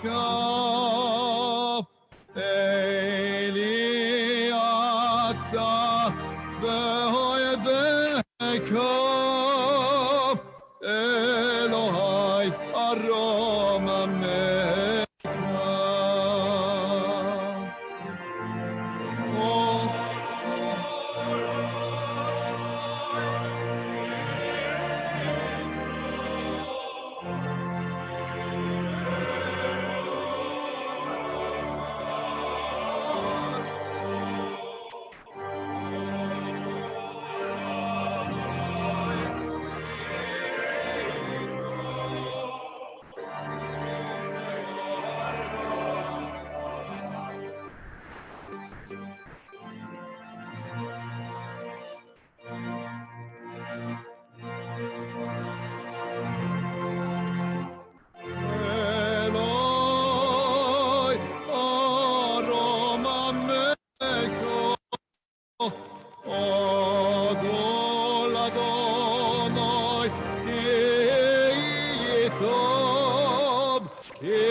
Yaakov, Eliata, Behoyedekov, Elohai, Arom Ameka. Eloi, Arom Ameka. Adol Adonai, Ki Tov, Ki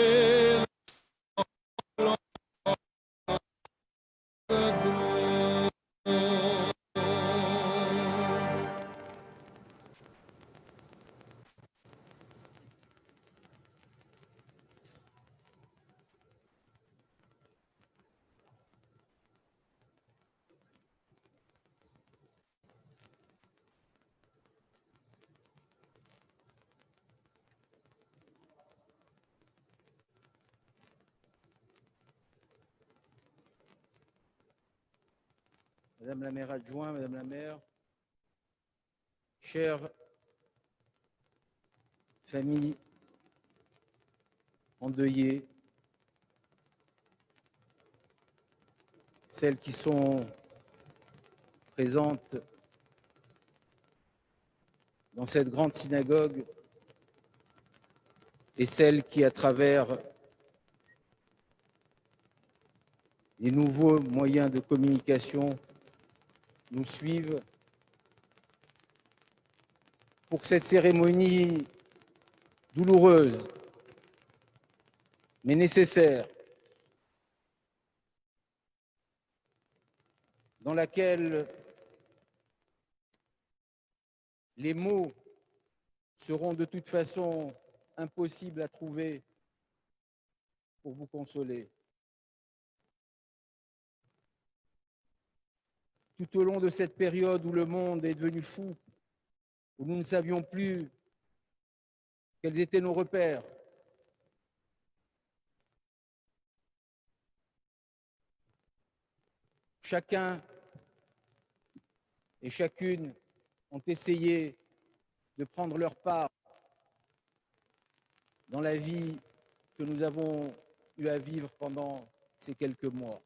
Madame la maire adjointe, Madame la maire, chères familles endeuillées, celles qui sont présentes dans cette grande synagogue et celles qui, à travers les nouveaux moyens de communication, nous suivent pour cette cérémonie douloureuse, mais nécessaire, dans laquelle les mots seront de toute façon impossibles à trouver pour vous consoler. Tout au long de cette période où le monde est devenu fou, où nous ne savions plus quels étaient nos repères, chacun et chacune ont essayé de prendre leur part dans la vie que nous avons eu à vivre pendant ces quelques mois.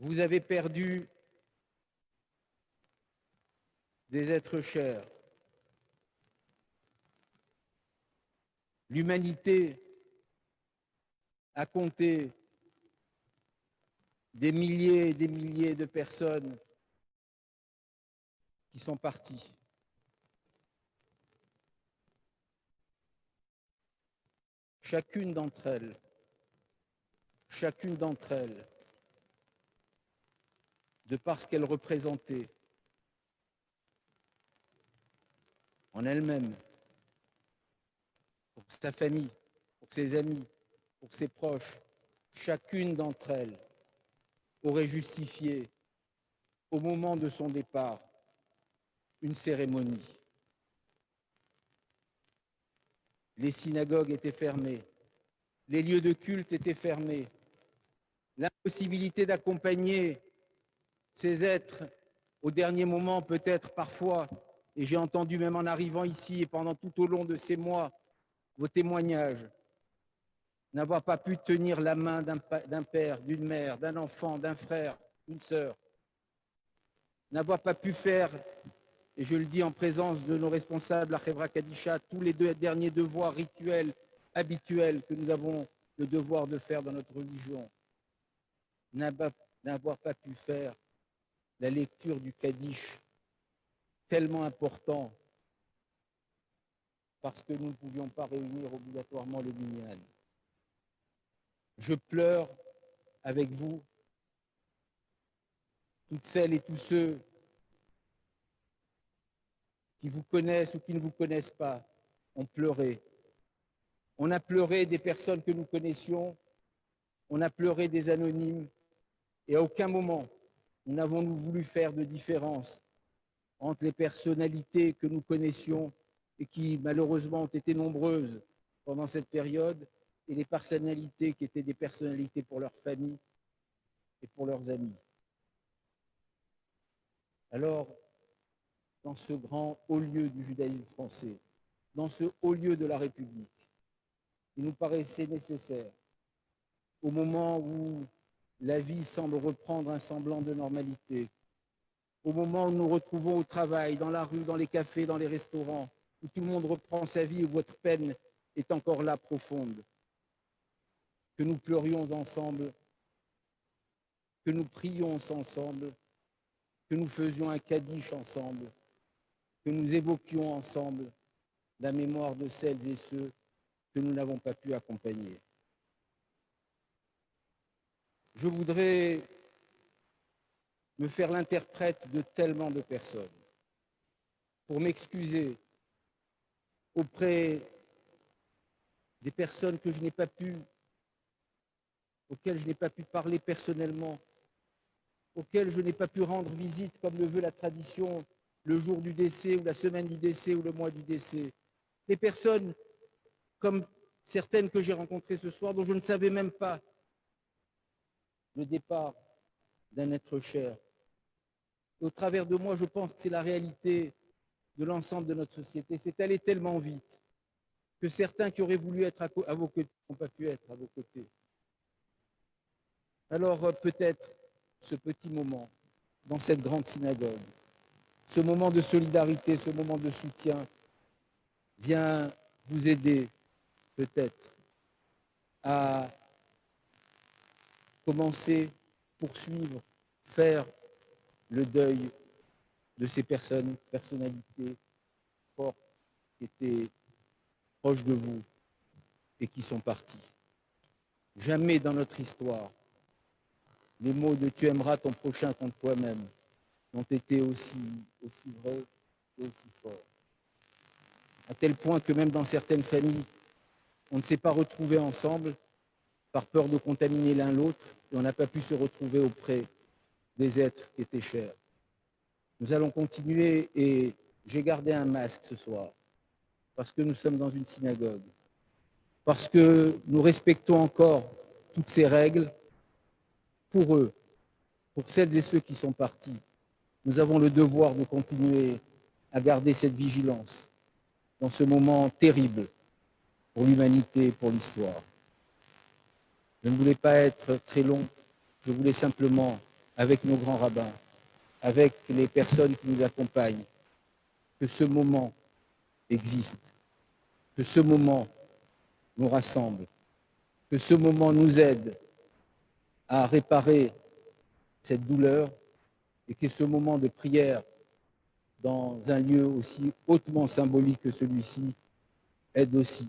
Vous avez perdu des êtres chers. L'humanité a compté des milliers et des milliers de personnes qui sont parties. Chacune d'entre elles, de par ce qu'elle représentait en elle-même, pour sa famille, pour ses amis, pour ses proches, chacune d'entre elles aurait justifié, au moment de son départ, une cérémonie. Les synagogues étaient fermées, les lieux de culte étaient fermés, l'impossibilité d'accompagner ces êtres au dernier moment, peut-être parfois, et j'ai entendu même en arrivant ici et pendant tout au long de ces mois, vos témoignages, n'avoir pas pu tenir la main d'un père, d'une mère, d'un enfant, d'un frère, d'une sœur, n'avoir pas pu faire, et je le dis en présence de nos responsables, la Chevra Kadisha, tous les derniers devoirs rituels, habituels que nous avons le devoir de faire dans notre religion, n'avoir pas pu faire la lecture du Kaddish, tellement important parce que nous ne pouvions pas réunir obligatoirement le minyan. Je pleure avec vous, toutes celles et tous ceux qui vous connaissent ou qui ne vous connaissent pas ont pleuré. On a pleuré des personnes que nous connaissions, on a pleuré des anonymes, et à aucun moment nous n'avons voulu faire de différence entre les personnalités que nous connaissions et qui malheureusement ont été nombreuses pendant cette période et les personnalités qui étaient des personnalités pour leur famille et pour leurs amis. Alors, dans ce grand haut lieu du judaïsme français, dans ce haut lieu de la République, il nous paraissait nécessaire, au moment où la vie semble reprendre un semblant de normalité, au moment où nous nous retrouvons au travail, dans la rue, dans les cafés, dans les restaurants, où tout le monde reprend sa vie, où votre peine est encore là profonde, que nous pleurions ensemble, que nous prions ensemble, que nous faisions un kaddish ensemble, que nous évoquions ensemble la mémoire de celles et ceux que nous n'avons pas pu accompagner. Je voudrais me faire l'interprète de tellement de personnes pour m'excuser auprès des personnes que je n'ai pas pu, auxquelles je n'ai pas pu parler personnellement, auxquelles je n'ai pas pu rendre visite comme le veut la tradition le jour du décès ou la semaine du décès ou le mois du décès. Des personnes comme certaines que j'ai rencontrées ce soir dont je ne savais même pas le départ d'un être cher. Et au travers de moi, je pense que c'est la réalité de l'ensemble de notre société. C'est allé tellement vite que certains qui auraient voulu être à vos côtés n'ont pas pu être à vos côtés. Alors peut-être ce petit moment dans cette grande synagogue, ce moment de solidarité, ce moment de soutien vient vous aider peut-être à commencer, poursuivre, faire le deuil de ces personnalités fortes qui étaient proches de vous et qui sont partis. Jamais dans notre histoire, les mots de tu aimeras ton prochain contre toi-même n'ont été aussi vrais et aussi forts. À tel point que même dans certaines familles, on ne s'est pas retrouvés ensemble par peur de contaminer l'un l'autre et on n'a pas pu se retrouver auprès des êtres qui étaient chers. Nous allons continuer et j'ai gardé un masque ce soir parce que nous sommes dans une synagogue, parce que nous respectons encore toutes ces règles pour eux, pour celles et ceux qui sont partis. Nous avons le devoir de continuer à garder cette vigilance dans ce moment terrible pour l'humanité et pour l'histoire. Je ne voulais pas être très long, je voulais simplement, avec nos grands rabbins, avec les personnes qui nous accompagnent, que ce moment existe, que ce moment nous rassemble, que ce moment nous aide à réparer cette douleur et que ce moment de prière dans un lieu aussi hautement symbolique que celui-ci aide aussi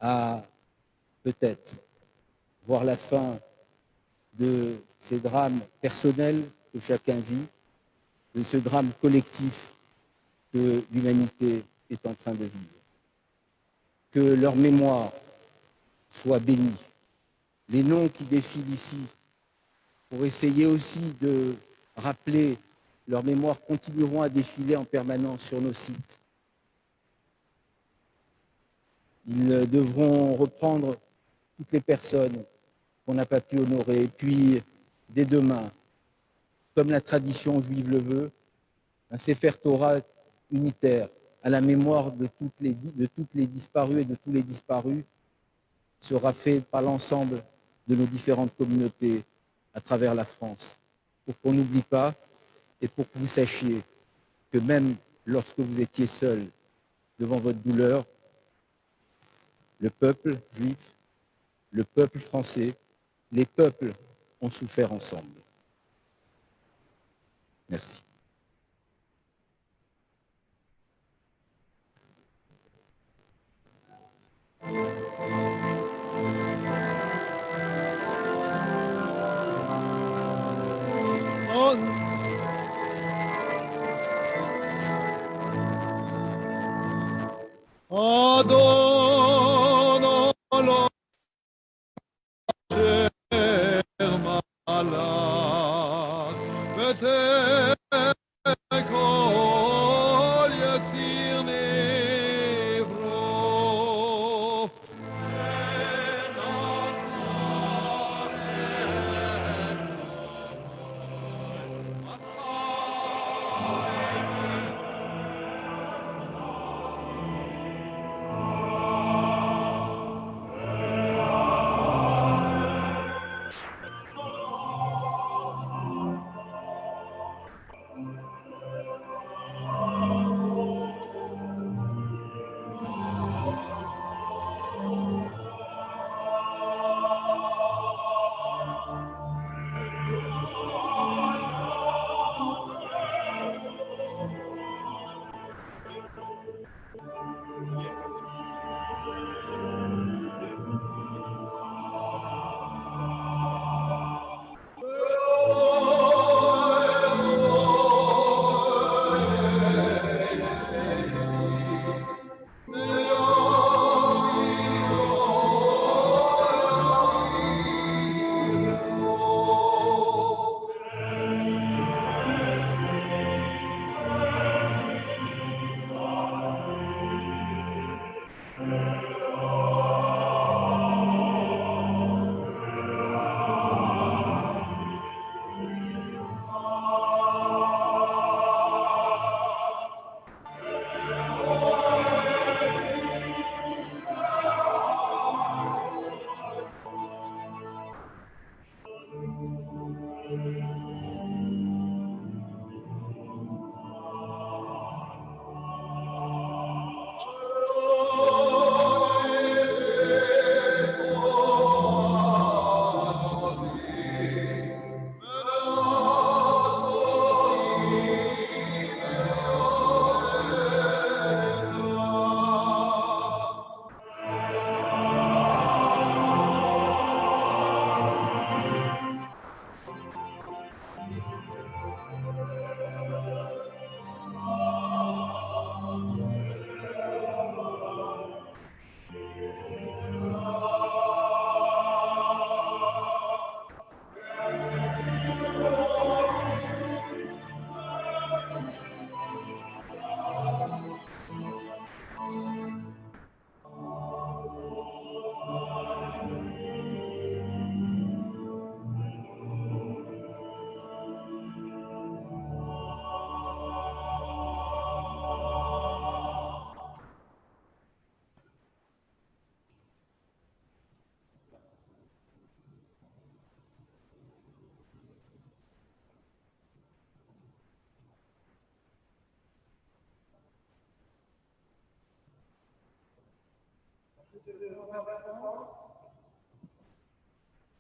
à peut-être voir la fin de ces drames personnels que chacun vit, de ce drame collectif que l'humanité est en train de vivre. Que leur mémoire soit bénie. Les noms qui défilent ici, pour essayer aussi de rappeler leur mémoire, continueront à défiler en permanence sur nos sites. Ils devront reprendre toutes les personnes qu'on n'a pas pu honorer. Et puis, dès demain, comme la tradition juive le veut, un Sefer Torah unitaire à la mémoire de toutes les disparues et de tous les disparus sera fait par l'ensemble de nos différentes communautés à travers la France, pour qu'on n'oublie pas et pour que vous sachiez que même lorsque vous étiez seul devant votre douleur, le peuple juif, le peuple français, les peuples ont souffert ensemble. Merci. dono lo malak kol yatzir nevro.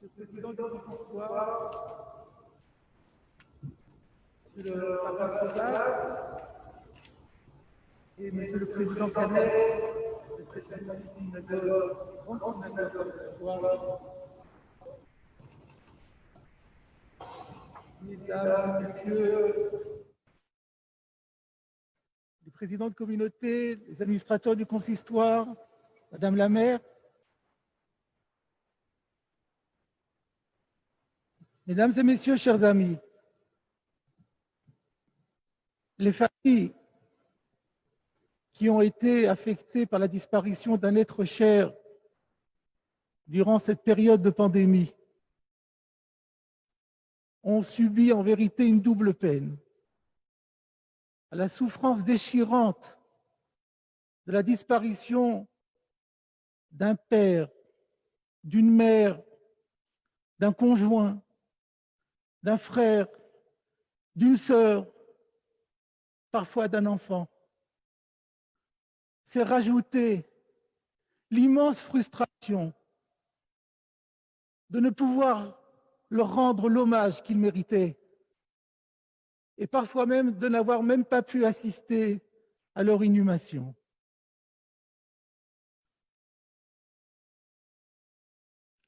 Monsieur le président du consistoire, Monsieur le Papa Sauvage et Monsieur le président Canet de cette magnifique synagogue, grande synagogue de Consistoire, Mesdames, Messieurs, les présidents de communauté, les administrateurs du consistoire, Madame la maire, Mesdames et Messieurs, chers amis, les familles qui ont été affectées par la disparition d'un être cher durant cette période de pandémie ont subi en vérité une double peine. À la souffrance déchirante de la disparition d'un père, d'une mère, d'un conjoint, d'un frère, d'une sœur, parfois d'un enfant. C'est rajouter l'immense frustration de ne pouvoir leur rendre l'hommage qu'ils méritaient et parfois même de n'avoir même pas pu assister à leur inhumation.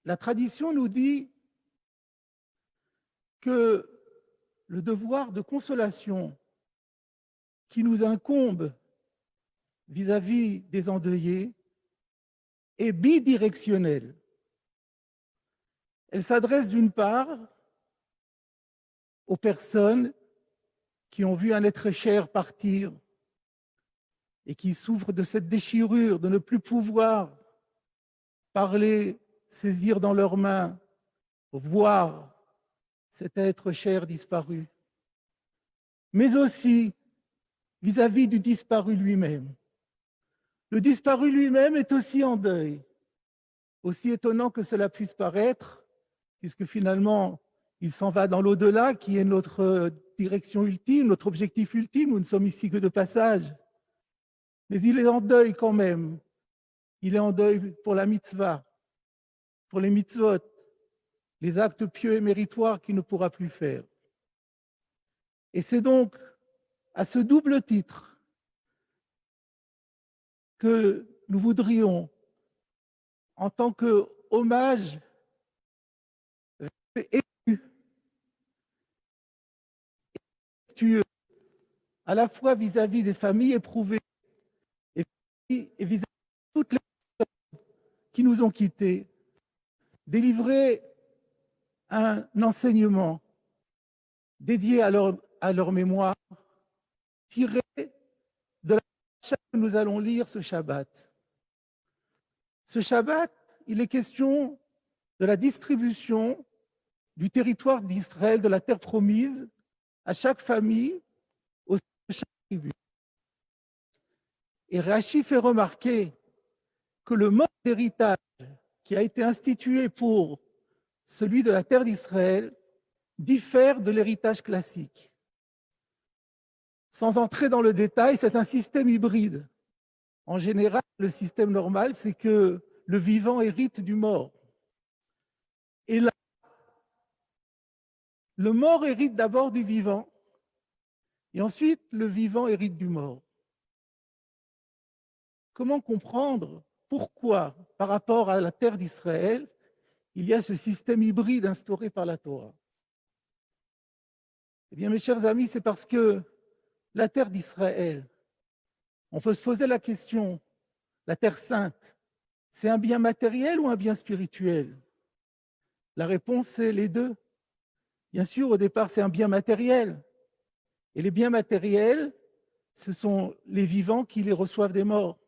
La tradition nous dit que le devoir de consolation qui nous incombe vis-à-vis des endeuillés est bidirectionnelle. Elle s'adresse d'une part aux personnes qui ont vu un être cher partir et qui souffrent de cette déchirure de ne plus pouvoir parler, saisir dans leurs mains, voir cet être cher disparu, mais aussi vis-à-vis du disparu lui-même. Le disparu lui-même est aussi en deuil, aussi étonnant que cela puisse paraître, puisque finalement, il s'en va dans l'au-delà, qui est notre direction ultime, notre objectif ultime. Nous ne sommes ici que de passage. Mais il est en deuil quand même. Il est en deuil pour la mitzvah, pour les mitzvot, les actes pieux et méritoires qu'il ne pourra plus faire. Et c'est donc à ce double titre que nous voudrions, en tant qu'hommage à la fois vis-à-vis des familles éprouvées et vis-à-vis de toutes les personnes qui nous ont quittés, délivrer un enseignement dédié à leur mémoire, tiré de la paracha que nous allons lire ce Shabbat. Ce Shabbat, il est question de la distribution du territoire d'Israël, de la terre promise, à chaque famille, au sein de chaque tribu. Et Rachi fait remarquer que le mode d'héritage qui a été institué pour celui de la terre d'Israël diffère de l'héritage classique. Sans entrer dans le détail, c'est un système hybride. En général, le système normal, c'est que le vivant hérite du mort. Et là, le mort hérite d'abord du vivant, et ensuite le vivant hérite du mort. Comment comprendre pourquoi, par rapport à la terre d'Israël, il y a ce système hybride instauré par la Torah? Eh bien, mes chers amis, c'est parce que la terre d'Israël, on peut se poser la question, la terre sainte, c'est un bien matériel ou un bien spirituel? La réponse est les deux. Bien sûr, au départ, c'est un bien matériel. Et les biens matériels, ce sont les vivants qui les reçoivent des morts.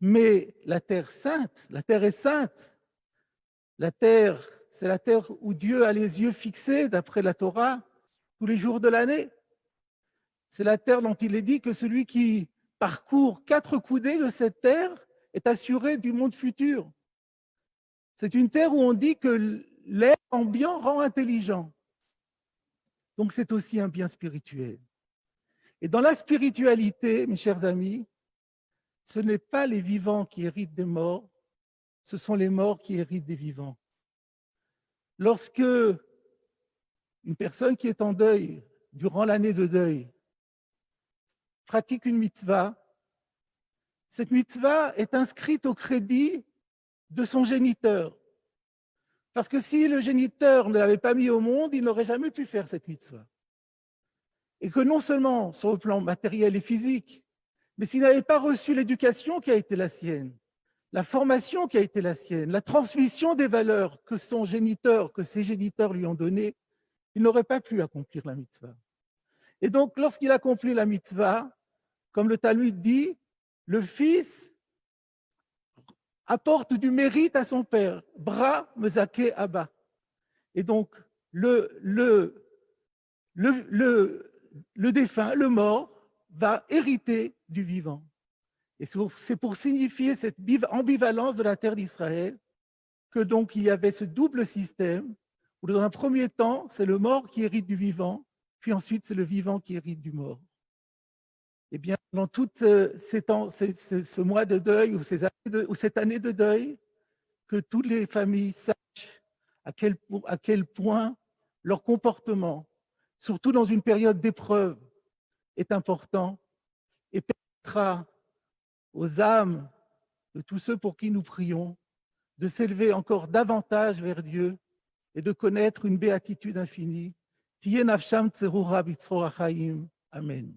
Mais la terre sainte, la terre est sainte. La terre, c'est la terre où Dieu a les yeux fixés, d'après la Torah, tous les jours de l'année. C'est la terre dont il est dit que celui qui parcourt 4 coudées de cette terre est assuré du monde futur. C'est une terre où on dit que l'air ambiant rend intelligent. Donc c'est aussi un bien spirituel. Et dans la spiritualité, mes chers amis, ce n'est pas les vivants qui héritent des morts, ce sont les morts qui héritent des vivants. Lorsque une personne qui est en deuil, durant l'année de deuil, pratique une mitzvah, cette mitzvah est inscrite au crédit de son géniteur. Parce que si le géniteur ne l'avait pas mis au monde, il n'aurait jamais pu faire cette mitzvah. Et que non seulement sur le plan matériel et physique, mais s'il n'avait pas reçu l'éducation qui a été la sienne, la formation qui a été la sienne, la transmission des valeurs que son géniteur, que ses géniteurs lui ont données, il n'aurait pas pu accomplir la mitzvah. Et donc, lorsqu'il accomplit la mitzvah, comme le Talmud dit, le fils apporte du mérite à son père. Bra mezake abba. Et donc, le défunt, le mort, va hériter du vivant. Et c'est pour signifier cette ambivalence de la terre d'Israël que donc il y avait ce double système où dans un premier temps, c'est le mort qui hérite du vivant, puis ensuite c'est le vivant qui hérite du mort. Eh bien, dans tout ce mois de deuil ou cette année de deuil, que toutes les familles sachent à quel point leur comportement, surtout dans une période d'épreuve, est important et permettra aux âmes de tous ceux pour qui nous prions de s'élever encore davantage vers Dieu et de connaître une béatitude infinie. Tiye nafsham tserura b'tzror hachaim. Amen.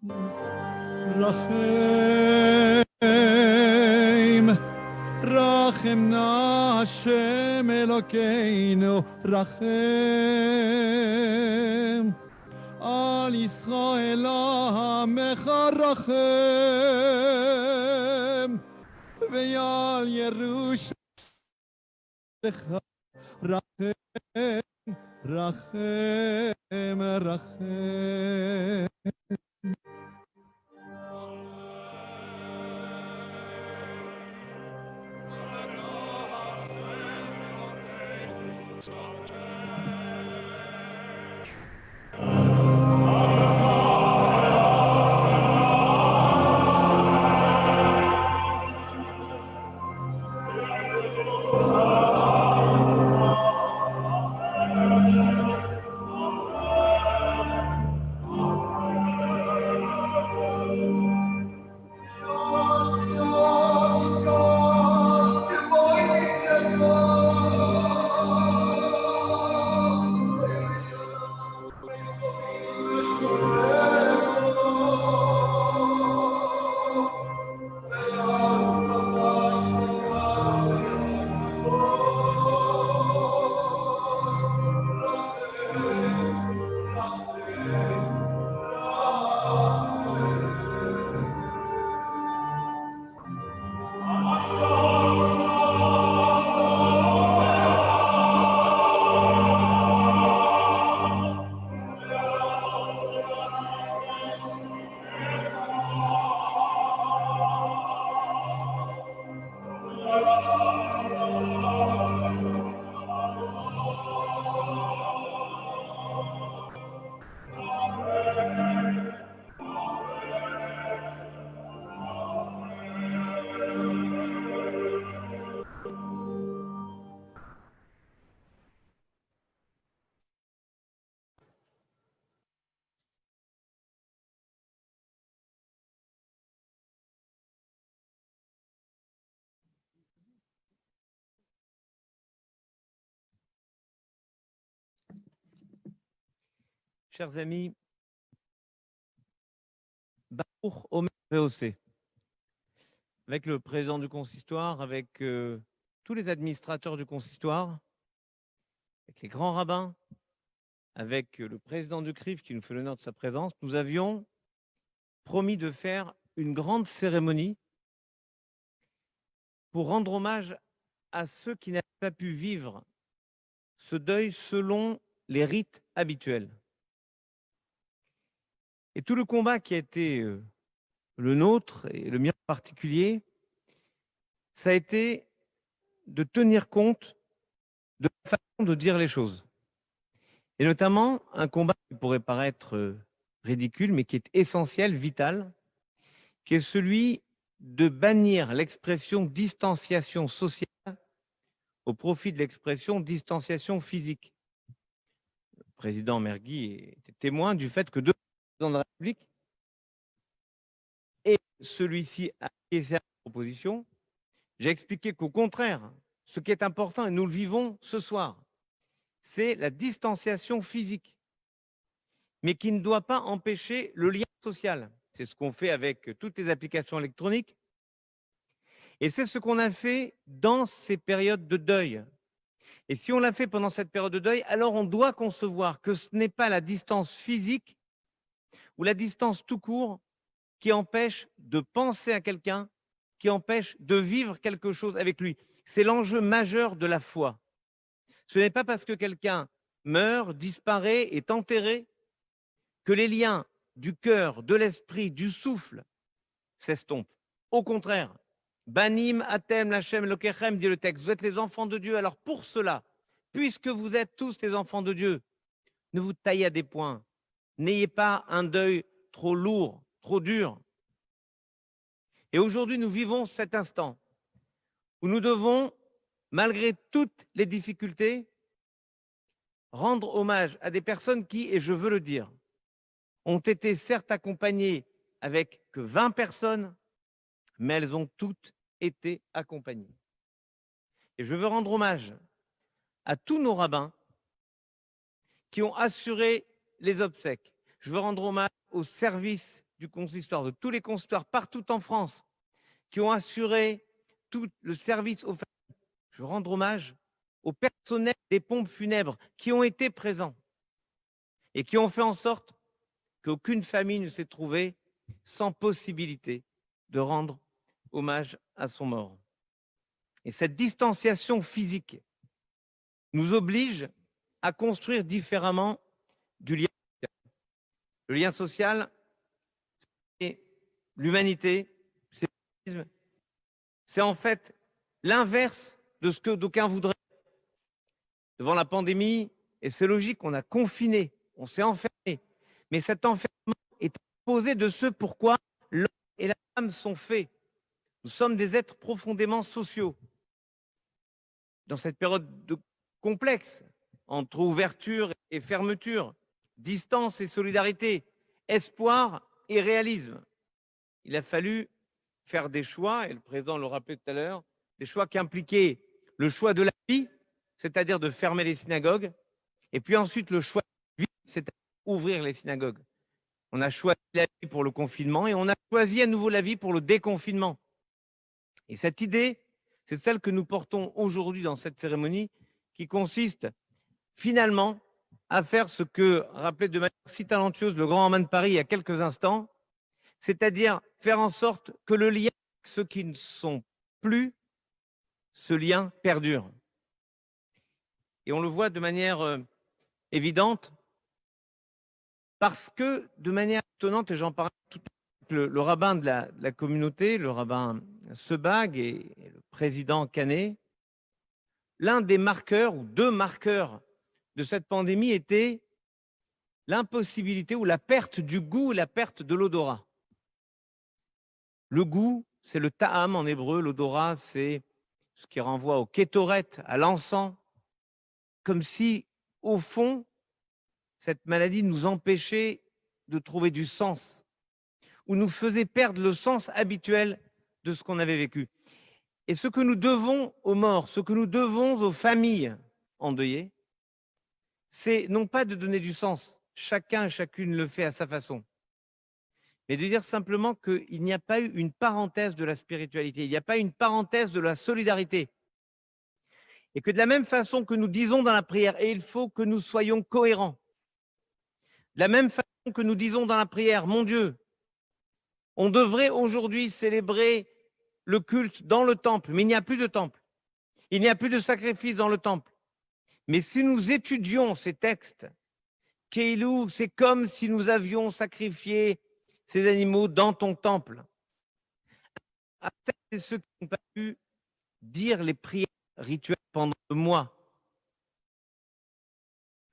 רחם, רחם נא השם אלוקינו, רחם. על ישראל עמך רחם, ועל ירושלים רחם, רחם, רחם. Chers amis, Baruch Omer VOC, avec le président du consistoire, avec tous les administrateurs du consistoire, avec les grands rabbins, avec le président du CRIF qui nous fait l'honneur de sa présence, nous avions promis de faire une grande cérémonie pour rendre hommage à ceux qui n'avaient pas pu vivre ce deuil selon les rites habituels. Et tout le combat qui a été le nôtre et le mien en particulier, ça a été de tenir compte de la façon de dire les choses. Et notamment un combat qui pourrait paraître ridicule, mais qui est essentiel, vital, qui est celui de bannir l'expression distanciation sociale au profit de l'expression distanciation physique. Le président Mergui était témoin du fait que deux présidents de la République et celui-ci a acquiescé à la proposition. J'ai expliqué qu'au contraire, ce qui est important, et nous le vivons ce soir, c'est la distanciation physique, mais qui ne doit pas empêcher le lien social. C'est ce qu'on fait avec toutes les applications électroniques. Et c'est ce qu'on a fait dans ces périodes de deuil. Et si on l'a fait pendant cette période de deuil, alors on doit concevoir que ce n'est pas la distance physique ou la distance tout court qui empêche de penser à quelqu'un, qui empêche de vivre quelque chose avec lui. C'est l'enjeu majeur de la foi. Ce n'est pas parce que quelqu'un meurt, disparaît, est enterré, que les liens du cœur, de l'esprit, du souffle s'estompent. Au contraire, Banim, Atem, Lachem, Lokechem, dit le texte, vous êtes les enfants de Dieu. Alors pour cela, puisque vous êtes tous les enfants de Dieu, ne vous taillez à des points. N'ayez pas un deuil trop lourd, trop dur. Et aujourd'hui, nous vivons cet instant où nous devons, malgré toutes les difficultés, rendre hommage à des personnes qui, et je veux le dire, ont été certes accompagnées avec que 20 personnes, mais elles ont toutes été accompagnées. Et je veux rendre hommage à tous nos rabbins qui ont assuré les obsèques. Je veux rendre hommage au service du consistoire, de tous les consistoires partout en France, qui ont assuré tout le service aux familles. Je veux rendre hommage au personnel des pompes funèbres qui ont été présents et qui ont fait en sorte qu'aucune famille ne s'est trouvée sans possibilité de rendre hommage à son mort. Et cette distanciation physique nous oblige à construire différemment du lien social. Le lien social, c'est l'humanité, c'est l'humanisme. C'est en fait l'inverse de ce que d'aucuns voudraient. Devant la pandémie, et c'est logique, on a confiné, on s'est enfermé. Mais cet enfermement est opposé de ce pourquoi l'homme et la femme sont faits. Nous sommes des êtres profondément sociaux. Dans cette période complexe, entre ouverture et fermeture, distance et solidarité, espoir et réalisme, il a fallu faire des choix, et le président le rappelait tout à l'heure, des choix qui impliquaient le choix de la vie, c'est-à-dire de fermer les synagogues, et puis ensuite le choix de la vie, c'est-à-dire ouvrir les synagogues. On a choisi la vie pour le confinement et on a choisi à nouveau la vie pour le déconfinement. Et cette idée, c'est celle que nous portons aujourd'hui dans cette cérémonie, qui consiste finalement à faire ce que rappelait de manière si talentueuse le grand Romain de Paris il y a quelques instants, c'est-à-dire faire en sorte que le lien avec ceux qui ne sont plus, ce lien perdure. Et on le voit de manière évidente, parce que de manière étonnante, et j'en parlais tout à l'heure avec le rabbin de la communauté, le rabbin Sebag et le président Canet, l'un des marqueurs ou deux marqueurs de cette pandémie était l'impossibilité ou la perte du goût et la perte de l'odorat. Le goût, c'est le ta'am en hébreu, l'odorat, c'est ce qui renvoie au kétoret, à l'encens, comme si, au fond, cette maladie nous empêchait de trouver du sens, ou nous faisait perdre le sens habituel de ce qu'on avait vécu. Et ce que nous devons aux morts, ce que nous devons aux familles endeuillées, c'est non pas de donner du sens, chacun et chacune le fait à sa façon, mais de dire simplement qu'il n'y a pas eu une parenthèse de la spiritualité, il n'y a pas une parenthèse de la solidarité. Et que de la même façon que nous disons dans la prière, et il faut que nous soyons cohérents, de la même façon que nous disons dans la prière, mon Dieu, on devrait aujourd'hui célébrer le culte dans le temple, mais il n'y a plus de temple. Il n'y a plus de sacrifice dans le temple. Mais si nous étudions ces textes, Keilou, c'est comme si nous avions sacrifié ces animaux dans ton temple. À celles et ceux qui n'ont pas pu dire les prières rituelles pendant 2 mois,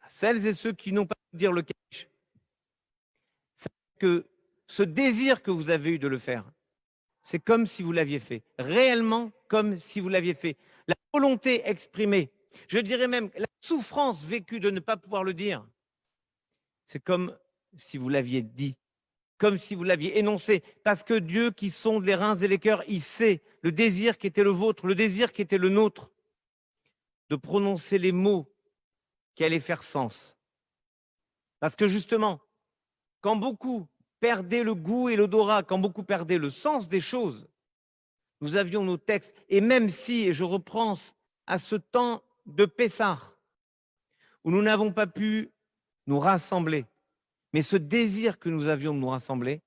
à celles et ceux qui n'ont pas pu dire le Kaddish, que ce désir que vous avez eu de le faire, c'est comme si vous l'aviez fait, réellement comme si vous l'aviez fait. La volonté exprimée, je dirais même la souffrance vécue de ne pas pouvoir le dire, c'est comme si vous l'aviez dit, comme si vous l'aviez énoncé, parce que Dieu qui sonde les reins et les cœurs, il sait le désir qui était le vôtre, le désir qui était le nôtre, de prononcer les mots qui allaient faire sens. Parce que justement, quand beaucoup perdaient le goût et l'odorat, quand beaucoup perdaient le sens des choses, nous avions nos textes, et même si, et je reprends à ce temps de Pessah, où nous n'avons pas pu nous rassembler, mais ce désir que nous avions de nous rassembler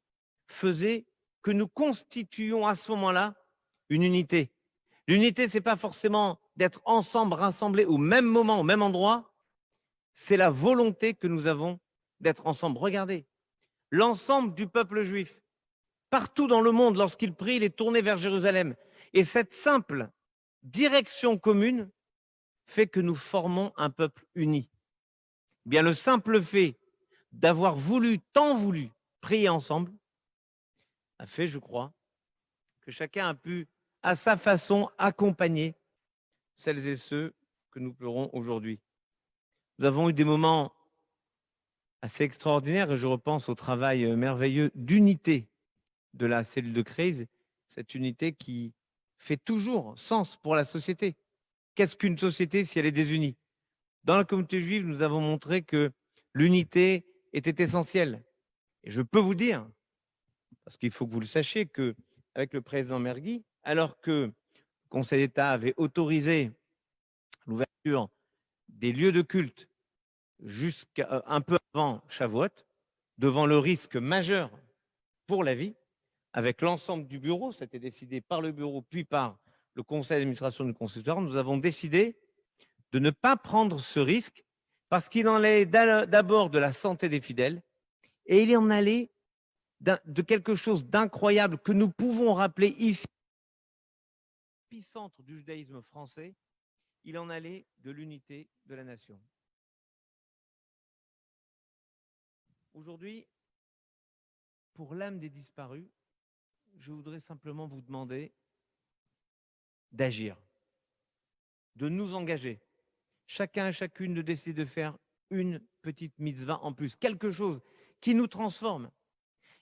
faisait que nous constituions à ce moment-là une unité. L'unité, ce n'est pas forcément d'être ensemble, rassemblés au même moment, au même endroit, c'est la volonté que nous avons d'être ensemble. Regardez, l'ensemble du peuple juif, partout dans le monde, lorsqu'il prie, il est tourné vers Jérusalem. Et cette simple direction commune fait que nous formons un peuple uni. Bien, le simple fait d'avoir tant voulu prier ensemble a fait, je crois, que chacun a pu, à sa façon, accompagner celles et ceux que nous pleurons aujourd'hui. Nous avons eu des moments assez extraordinaires et je repense au travail merveilleux d'unité de la cellule de crise, cette unité qui fait toujours sens pour la société. Qu'est-ce qu'une société si elle est désunie? Dans la communauté juive, nous avons montré que l'unité était essentielle. Et je peux vous dire Parce qu'il faut que vous le sachiez qu'avec le président Mergui, alors que le Conseil d'État avait autorisé l'ouverture des lieux de culte jusqu'à un peu avant Shavuot, devant le risque majeur pour la vie, avec l'ensemble du bureau, c'était décidé par le bureau puis par le conseil d'administration du consistoire, nous avons décidé de ne pas prendre ce risque parce qu'il en allait d'abord de la santé des fidèles et il en allait de quelque chose d'incroyable que nous pouvons rappeler ici, épicentre du judaïsme français, il en allait de l'unité de la nation. Aujourd'hui, pour l'âme des disparus, je voudrais simplement vous demander d'agir, de nous engager. Chacun et chacune de décider de faire une petite mitzvah en plus, quelque chose qui nous transforme.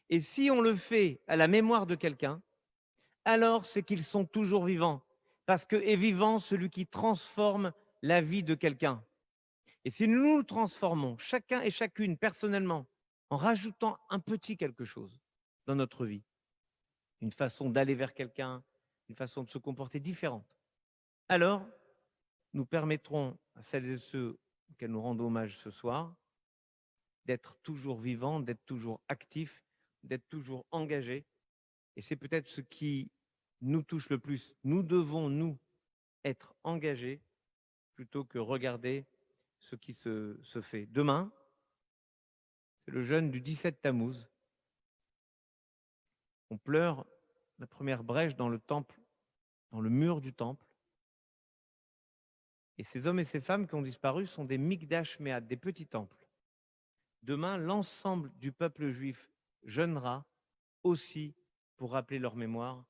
Et si on le fait à la mémoire de quelqu'un, alors c'est qu'ils sont toujours vivants. Parce que est vivant celui qui transforme la vie de quelqu'un. Et si nous nous transformons, chacun et chacune personnellement, en rajoutant un petit quelque chose dans notre vie, une façon d'aller vers quelqu'un, une façon de se comporter différente, alors nous permettrons à celles et ceux auxquels nous rendons hommage ce soir d'être toujours vivants, d'être toujours actifs, d'être toujours engagés. Et c'est peut-être ce qui nous touche le plus. Nous devons, nous, être engagés plutôt que regarder ce qui se fait. Demain, c'est le jeûne du 17 Tammuz. On pleure la première brèche dans le temple, dans le mur du temple. Et ces hommes et ces femmes qui ont disparu sont des Mikdash Me'at, des petits temples. Demain, l'ensemble du peuple juif jeûnera aussi pour rappeler leur mémoire.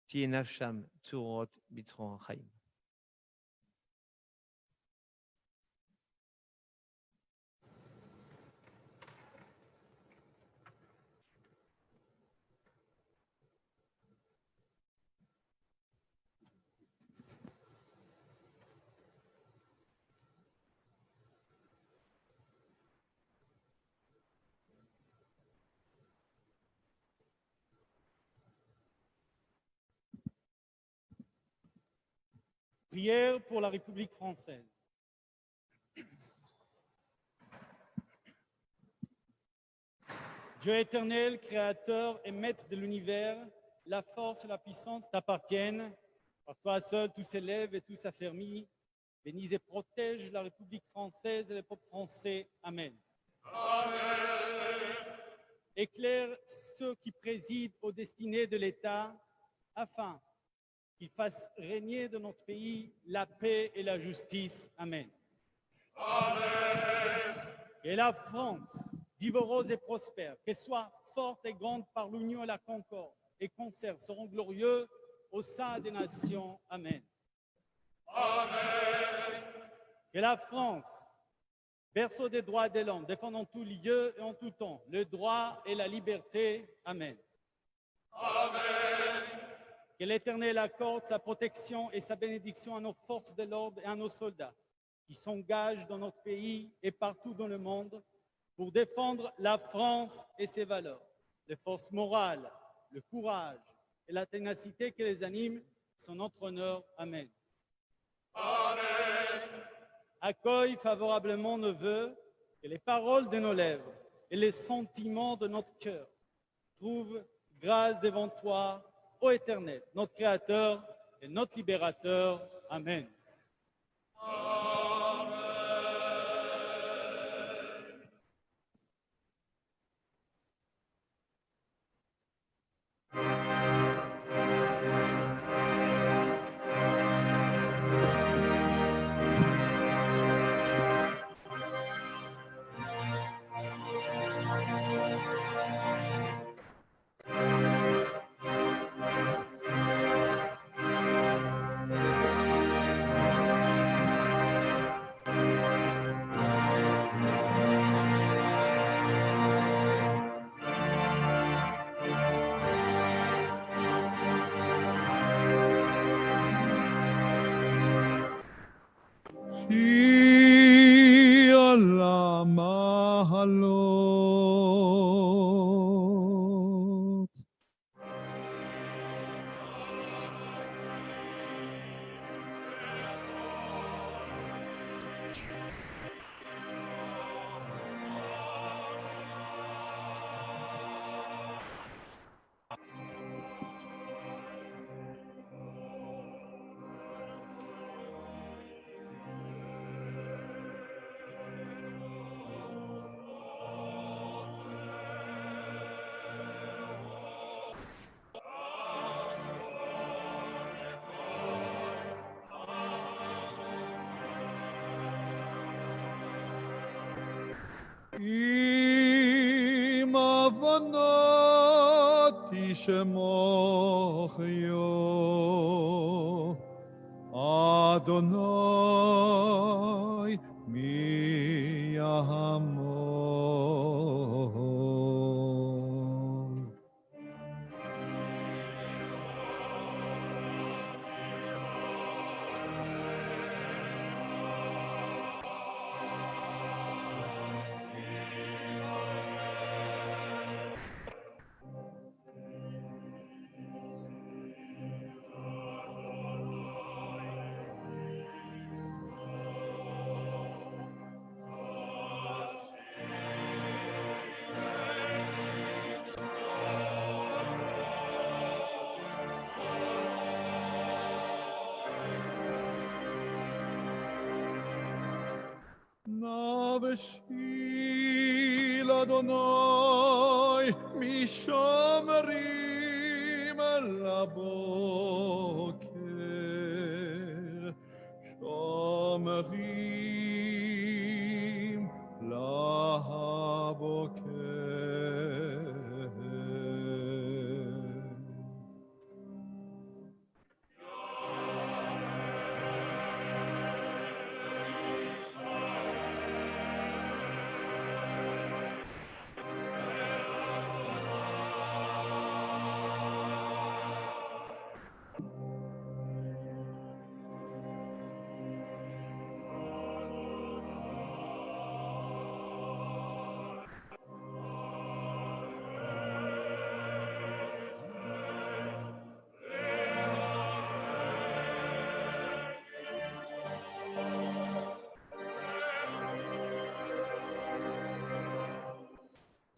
Ki nafsham tzurot bitzron chaim. Prière pour la République française. Dieu éternel, créateur et maître de l'univers, la force et la puissance t'appartiennent. Par toi seul, tout s'élève et tout s'affermit. Bénis et protège la République française et le peuple français. Amen. Amen. Éclaire ceux qui président aux destinées de l'État afin qu'ils fassent régner de notre pays la paix et la justice. Amen. Amen. Et la France, vive heureuse et prospère, qu'elle soit forte et grande par l'union et la concorde, et conserve seront glorieux au sein des nations. Amen. Amen. Que la France, berceau des droits de l'homme, défende en tout lieu et en tout temps le droit et la liberté. Amen. Amen. Que l'Éternel accorde sa protection et sa bénédiction à nos forces de l'ordre et à nos soldats qui s'engagent dans notre pays et partout dans le monde pour défendre la France et ses valeurs. Les forces morales, le courage et la ténacité qui les animent sont notre honneur. Amen. Amen. Accueille favorablement nos vœux, que les paroles de nos lèvres et les sentiments de notre cœur trouvent grâce devant toi, ô Éternel, notre Créateur et notre Libérateur. Amen. שיר למעלות. אם עוונות תשמוכיו, אדוני מי יעמוד. נא בשיל אדוני משומרים לבוקר, שומרים לבוקר.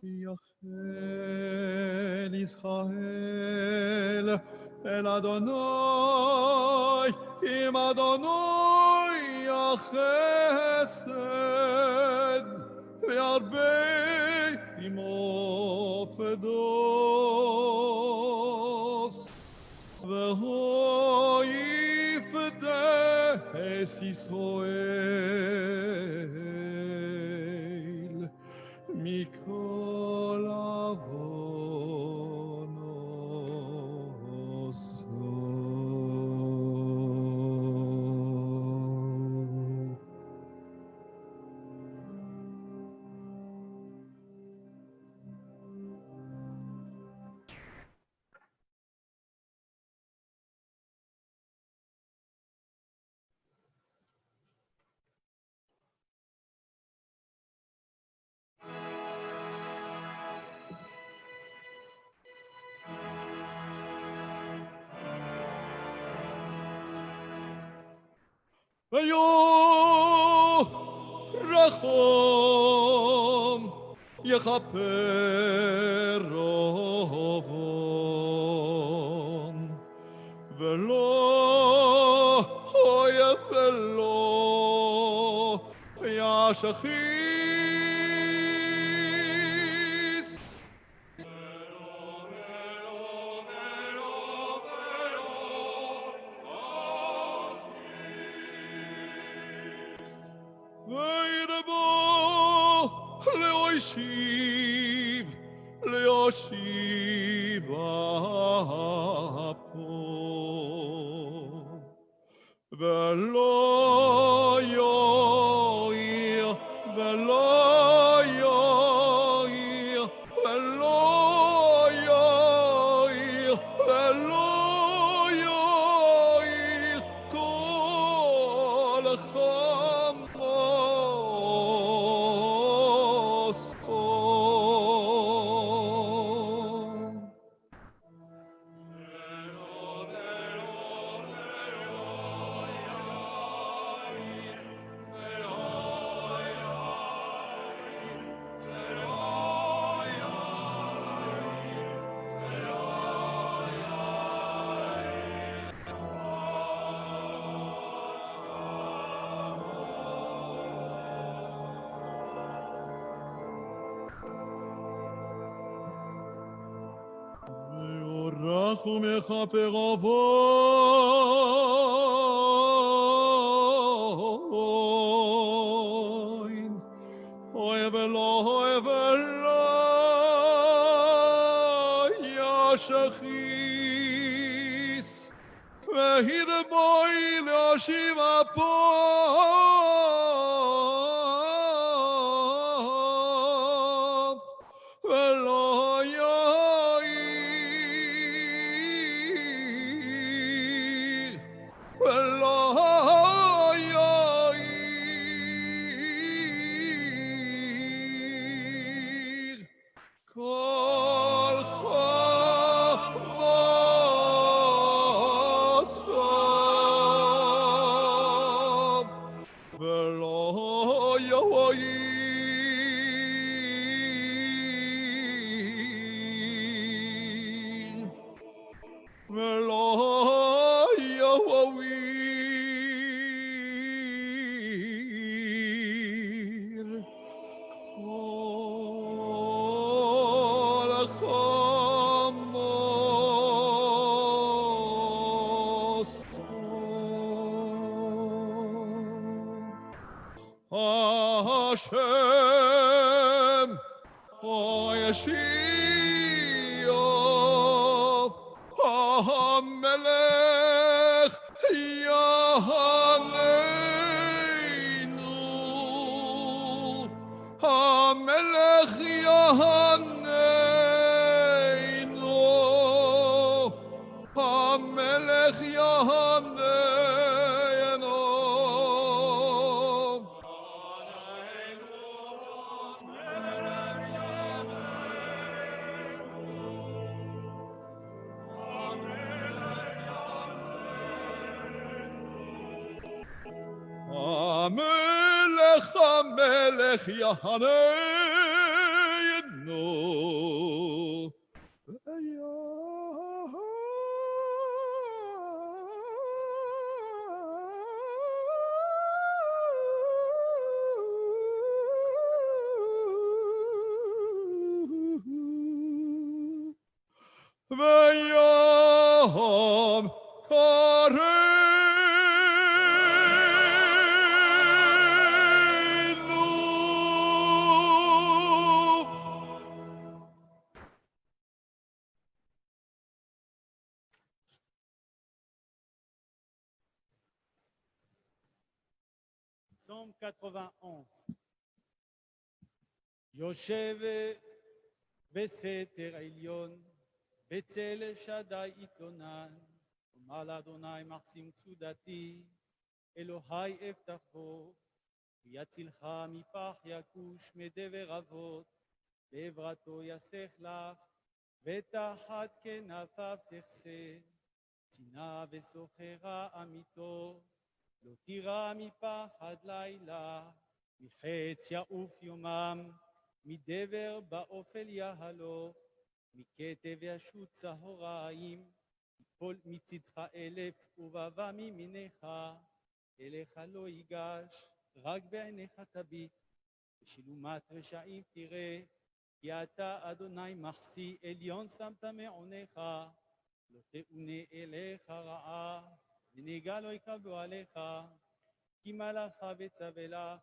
יחל ישראל אל אדוני, עם אדוני החסד, והרבה עמו פדוס, והוא יפדס ישראל מכל עוונותיו. ויהי רחום יכפר עוון, ולא אויב ולא ישחיץ. וירבו להושיב אפו, ולא יועיר ולא יועיר ולא יועיר ולא יועיר כל חמוסו. ויורך ומכפר עוון, ולא ישחיס, והרבוי להשיב אפו, ולא יועיל, ולא יועיל, כל חמוסו, ולא יועיל, ולא יועיל, כל חמוסו. השם ישיב, המלך יעננו, המלך יעננו, המלך יעננו. המלך המלך יעננו. ויום קראנו. Psaume 91. יושב בסתר עליון, בצל שדי יתלונן, אומר לאדוני מחסים צודתי, אלוהי אפתחו, ויצילך מפח יכוש מדבר אבות, בעברתו יסך לך, ותחת כנפיו תחסה, צנעה וסוחרה עמיתו, לא תירא מפחד לילה, מחץ יעוף יומם, מדבר באופל יהלוך, מכתב ישוט צהריים, יפול מצדך 1000 ובא מימינך, אליך לא ייגש, רק בעיניך תביט, בשילומת רשעים תראה, כי אתה אדוני מחסי, עליון שמת מעונך, לא תאונה אליך רעה, ונגע לא יקרבו עליך, כי מלאכה וצווה לך,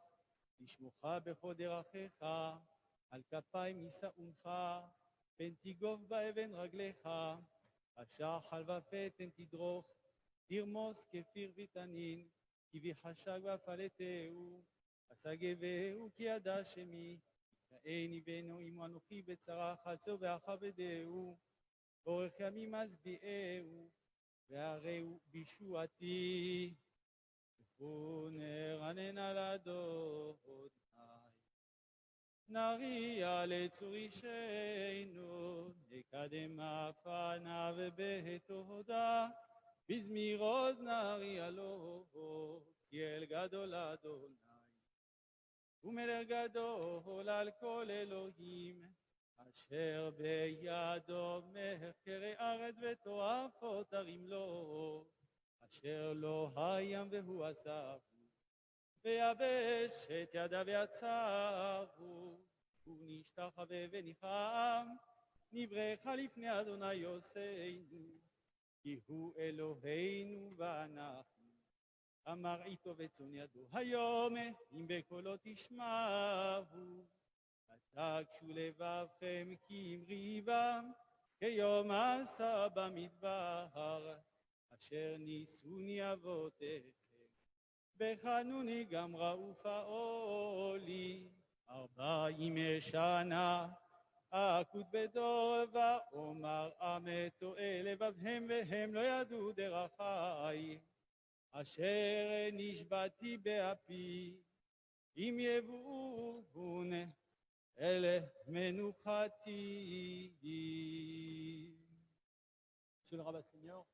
לשמוך בכל דרכיך, על כפיים יישאונך, פן תיגוב באבן רגליך, אשר חל ופתן תדרוך, תרמוס כפיר ותנין, כי בחשק והפלטהו, אסגבהו כי ידע שמי, יתראני בנו עמו אנוכי בצרה, חלצו ואכבדהו, אורך ימים אשביעהו, והריהו בישועתי, ונרנן לאדוני. נריע לצור אישנו, נקדם פניו בתודה, בזמירות נריע לו, כי אל גדול אדוני, ומלך גדול על כל אלוהים, אשר בידו מחקרי ארץ ותועפות הרים לו, אשר לא הים והוא עשהו, ויבש את ידיו יצרו, ונשתחווה וניחם, נברך לפני אדוני יוסנו, כי הוא אלוהינו ואנחנו אמר איתו וצאן ידו היום אם בקולו תשמעו ותקשו לבבכם כי אמרי בם כיום עשה במדבר אשר ניסוני אבותיכם בחנוני גם ראו פעולי 40 שנה אקוד בדור ואומר עמי טועה לבבהם והם לא ידעו דרכי אשר נשבעתי באפי אם יבואון אלה מנוחתי. Monsieur le rabbin seigneur,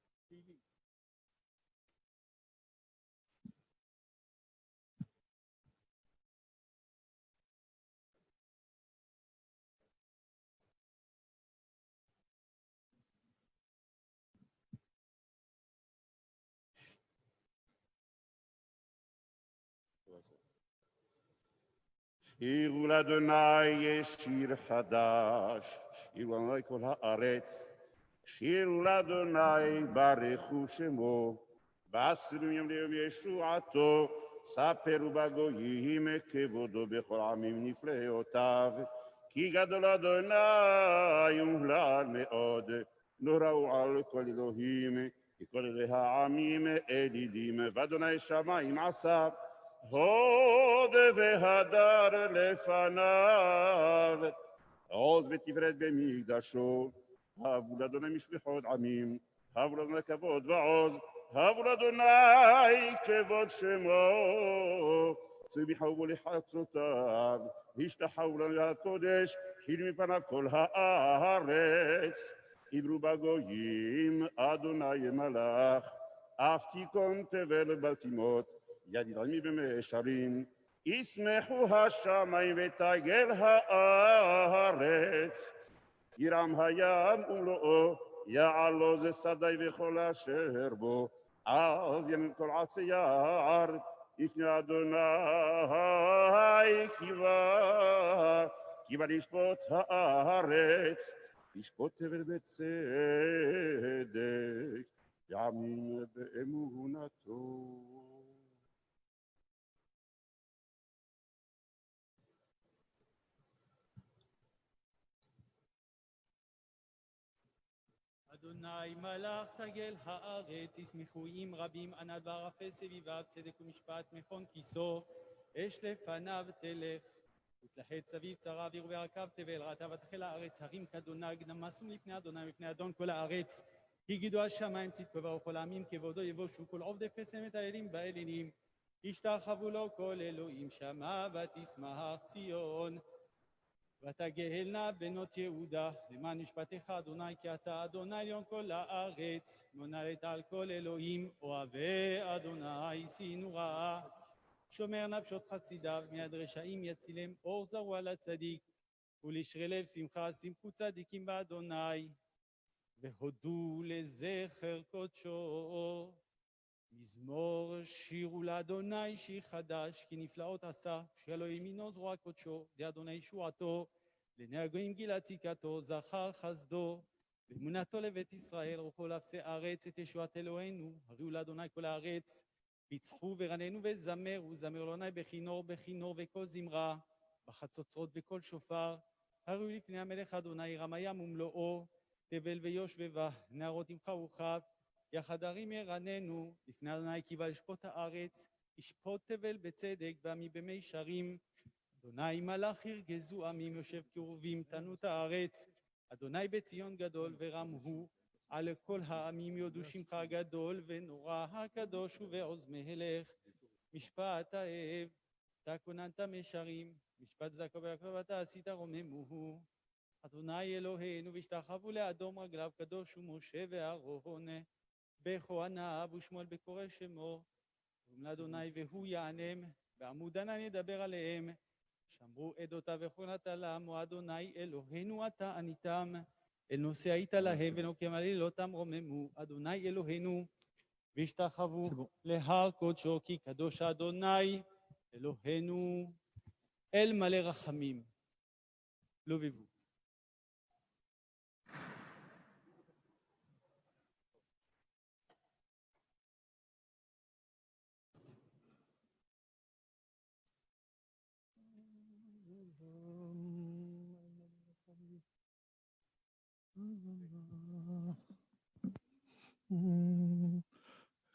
שירו לאדוני יש שיר חדש, שירו לאדוני כל הארץ, שירו לאדוני ברכו שמו, בעשרים יום ליום ישועתו, ספרו בגויים כבודו בכל עמים נפלאותיו, כי גדול אדוני ומהולל מאוד, נוראו על כל אלוהים, כי כל אלה העמים אלילים, ואדוני שמיים עשה. הוד והדר לפניו, עוז ותפארת במקדשו, הבו לאדוני משפחות עמים, הבו לאדוני כבוד ועוז, הבו לאדוני כבוד שמו, צמיחו בו לחצותיו, השתחוו לנו על הקודש, חיל מפניו כל הארץ, עברו בגויים, אדוני מלך, אף תיכון תבל בלטימות, יד ידעמי במישרים, ישמחו השמיים ותגל הארץ, ירם הים ומלואו, יעלוז שדי וכל אשר בו, אז ימים כל עצי יער, לפני אדוני כי בא לשפוט הארץ, לשפוט תבל בצדק, יאמין באמונתו. אדוני מלך תגל הארץ, ישמחו עם רבים ענת וערפל סביביו, צדק ומשפט מכון כיסו, אש לפניו תלך, ותלחץ סביב צריו ירבה רכב תבל, ראתה ותחל הארץ, הרים כדונג, נמסו לפני אדוני מפני אדון כל הארץ, הגידו השמיים צדקו וכל העמים כבודו יבושו, כל עובדי פסם את האלים באלילים, ישתחוו לו כל אלוהים שמע ותשמח ציון. ותגאלנה בנות יהודה, למען משפטיך אדוני, כי אתה אדוני עליון כל הארץ, מונלת על כל אלוהים, אוהבי אדוני שנאו רעה, שומר נפשות חסידיו, מיד רשעים יצילם, אור זרוע על הצדיק, ולשרי לב שמחה, שמחו צדיקים באדוני, והודו לזכר קודשו. מזמור שירו לאדוני שיר חדש, כי נפלאות עשה, שיהיה לו ימינו זרוע קודשו, לאדוני ישועתו, לעיני הגויים גילה צדקתו, זכר חסדו, ואמונתו לבית ישראל, רוחו לאפסי ארץ, את ישועת אלוהינו, הריעו לאדוני כל הארץ, פיצחו ורננו וזמרו, זמרו לאדוני בכינור, בכינור וכל זמרה, בחצוצרות וכל שופר, הריעו לפני המלך אדוני, רם הים ומלואו, תבל ויושבבה, נהרות עם חרוכיו, יחד הרים ירננו, לפני אדוני כי בא לשפוט הארץ, ישפוט תבל בצדק ועמי במישרים. אדוני מלך ירגזו עמים, יושב קרובים, תנות הארץ. אדוני בציון גדול ורם הוא, על כל העמים יודו שמך גדול ונורא, הקדוש ובעוז מלך. משפט האב, אתה כוננת מישרים, משפט צדקה ויעקב אתה עשית רוממוהו. אדוני אלוהינו והשתחוו לאדום רגליו, קדוש ומשה ואהרון. בכהניו ושמואל בקורא שמו, ואומר לאדוני והוא יענם, בעמוד ענן ידבר עליהם, שמרו עדותיו וכהונתה לעמו, אדוני אלוהינו אתה עניתם, אל נושא היית להם ונוקם עלילותם רוממו, אדוני אלוהינו, והשתחוו להר קודשו, כי קדוש אדוני אלוהינו, אל מלא רחמים. לובבו.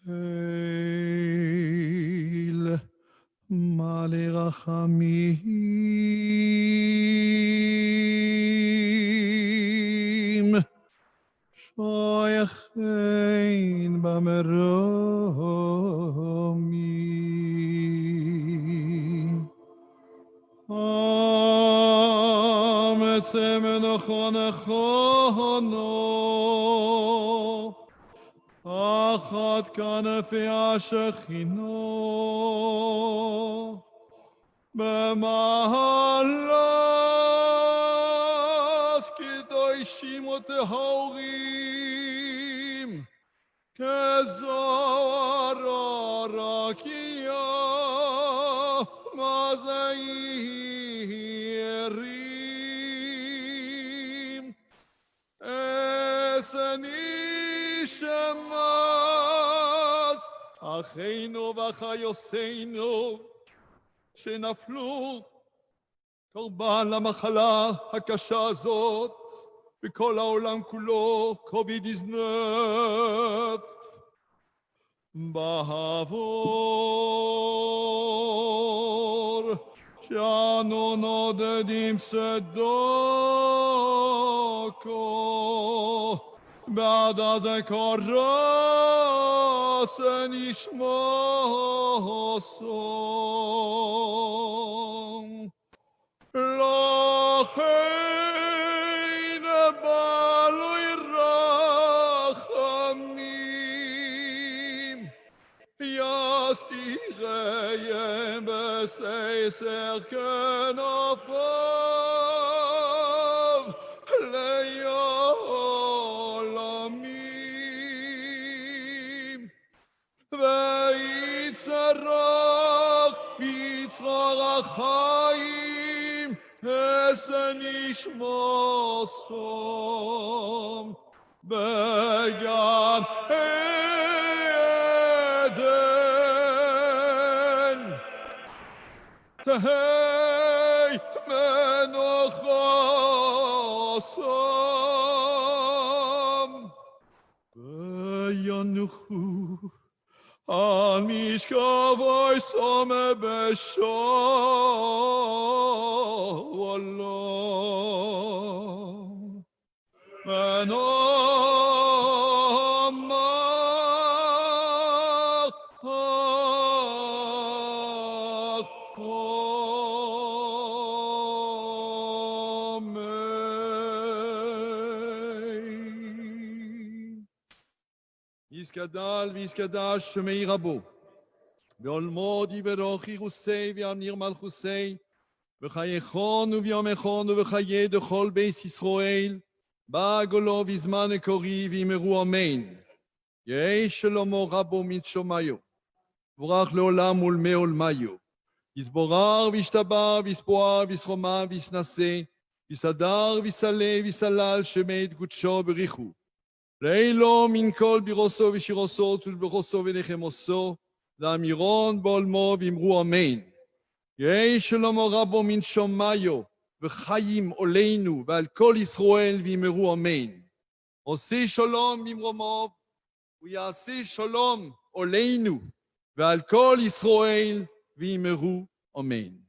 אל מלא רחמים, שייכין במרומים. אמצא מנוחו אחת כנפי השכינו במעלס קדושים וטהורים כזוהר הרקיע מזעירים אסני שמס אחינו ואחיותינו שנפלו קורבן למחלה הקשה הזאת בכל העולם כולו, COVID-19. בעבור שאנו נודדים צדוקו בעד הזכרה שנשמו סום. לכן בעלוי רחמים יסתירם בססר כנפיו לעולמים ויצרח ביצרח החיים נשמו סום בגן עדן תהי מנוחה סום וינוחו על משכבוי סום בשלום ונאמר אמן. יסגדל ויסגדש שמי רבו בעולמו דיברו חירוסי ואמניר מלכוסי וחייכון וביומכון ובחיי דכל בית ישראל בעגלו בזמן הקורי וימרו אמן. יהי שלמה רבו מן שומעיו בורך לעולם ולמי עולמיו יסבורר וישתבר ויספואר ויסחומם ויסנסה ויסדר ויסלה ויסלל שמי את קודשו בריחו לאלו מן כל בירוסו ושירוסו תושבחוסו ונחמוסו לאמירון בעולמו ואמרו אמן. יהי שלמה רבו מן שומעיו וחיים עולנו ועל כל ישראל ואמרו אמן. עושה שלום במרומו ויעשה שלום עולנו ועל כל ישראל ואמרו אמן.